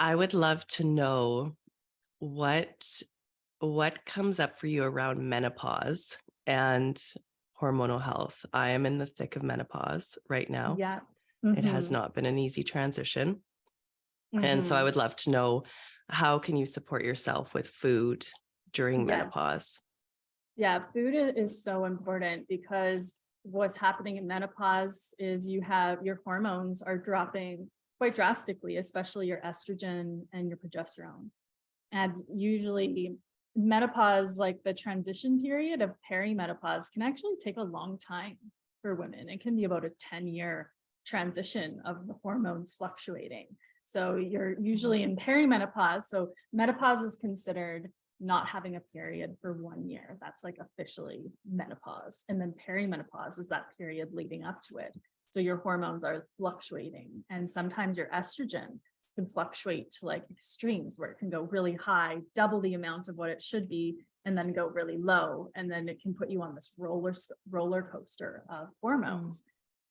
I would love to know what what comes up for you around menopause and hormonal health. I am in the thick of menopause right now. Yeah. It has Mm-hmm. not been an easy transition. And so I Mm-hmm. would love to know, how can you support yourself with food during Yes. menopause? Yeah, is so important because what's happening in menopause is you have your hormones are dropping quite drastically, especially your estrogen and your progesterone. And usually menopause, like the transition period of perimenopause, can actually take a long time for women. It can be about a 10-year transition of the hormones fluctuating. So you're usually in perimenopause. So menopause is considered not having a period for 1 year. That's like officially menopause. And then perimenopause is that period leading up to it. So your hormones are fluctuating. And sometimes your estrogen can fluctuate to like extremes where it can go really high, double the amount of what it should be, and then go really low. And then it can put you on this roller coaster of hormones.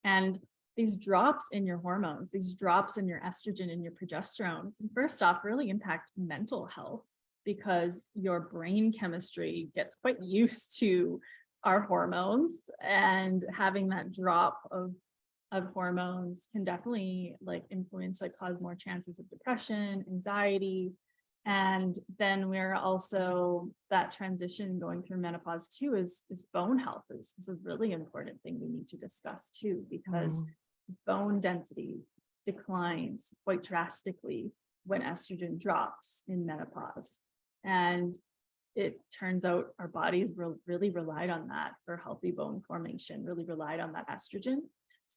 And these drops in your hormones, these drops in your estrogen and your progesterone can first off really impact mental health because your brain chemistry gets quite used to our hormones, and having that drop of hormones can definitely like influence, like cause more chances of depression, anxiety. And then we're also that transition going through menopause too is bone health is a really important thing we need to discuss too, because bone density declines quite drastically when estrogen drops in menopause. And it turns out our bodies really relied on that for healthy bone formation, really relied on that estrogen.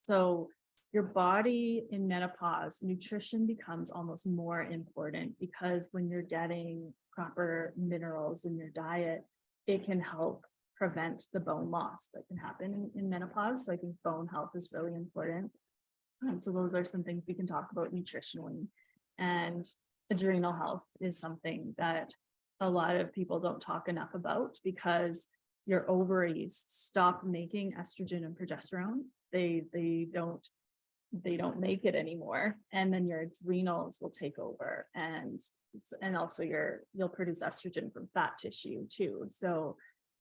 So your body in menopause, nutrition becomes almost more important because when you're getting proper minerals in your diet, it can help prevent the bone loss that can happen in menopause. So I think bone health is really important. So those are some things we can talk about nutritionally. And adrenal health is something that a lot of people don't talk enough about because your ovaries stop making estrogen and progesterone. They don't make it anymore, and then your adrenals will take over, and also you'll produce estrogen from fat tissue too. So,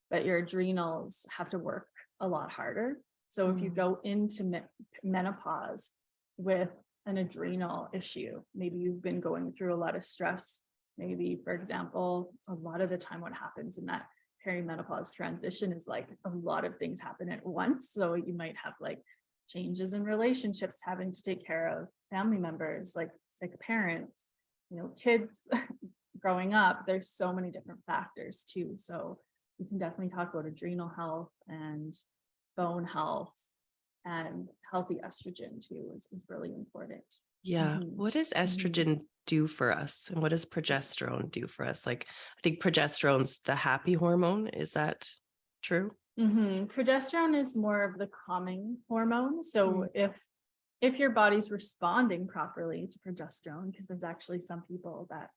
but your adrenals have to work a lot harder. So if you go into menopause with an adrenal issue, maybe you've been going through a lot of stress. Maybe, for example, a lot of the time what happens in that perimenopause transition is like a lot of things happen at once. So you might have like changes in relationships, having to take care of family members, like sick parents, kids growing up. There's so many different factors too. So we can definitely talk about adrenal health and bone health, and healthy estrogen too is really important. Yeah. Mm-hmm. What does Mm-hmm. estrogen do for us? And what does progesterone do for us? Like, I think progesterone's the happy hormone. Is that true? Mm-hmm. Progesterone is more of the calming hormone. So if your body's responding properly to progesterone, because there's actually some people that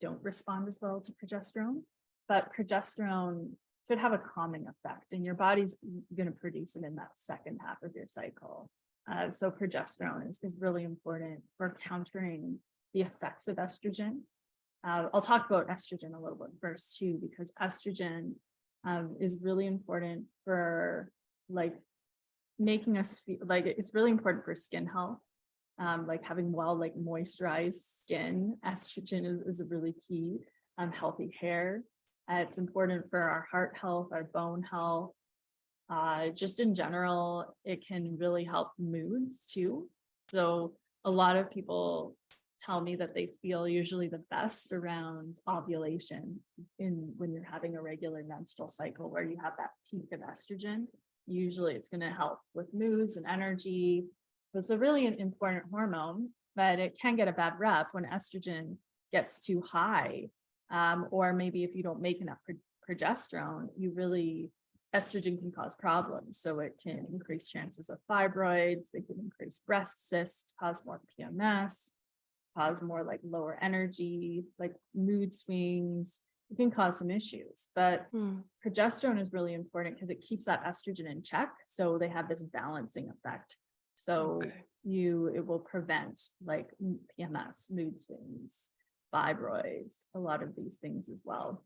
don't respond as well to progesterone, but progesterone should have a calming effect, and your body's going to produce it in that second half of your cycle. So progesterone is really important for countering the effects of estrogen. I'll talk about estrogen a little bit first too, because estrogen is really important for like making us feel like it's really important for skin health, like having like moisturized skin. Estrogen is a really key. Healthy hair. It's important for our heart health, our bone health. Just in general, it can really help moods too. So a lot of people tell me that they feel usually the best around ovulation when you're having a regular menstrual cycle where you have that peak of estrogen. Usually it's going to help with moods and energy. It's a really important hormone, but it can get a bad rep when estrogen gets too high. Or maybe if you don't make enough progesterone, estrogen can cause problems. So it can increase chances of fibroids, it can increase breast cysts, cause more PMS, cause more like lower energy, like mood swings. It can cause some issues, but progesterone is really important because it keeps that estrogen in check. So they have this balancing effect. So it will prevent like PMS, mood swings, fibroids, a lot of these things as well.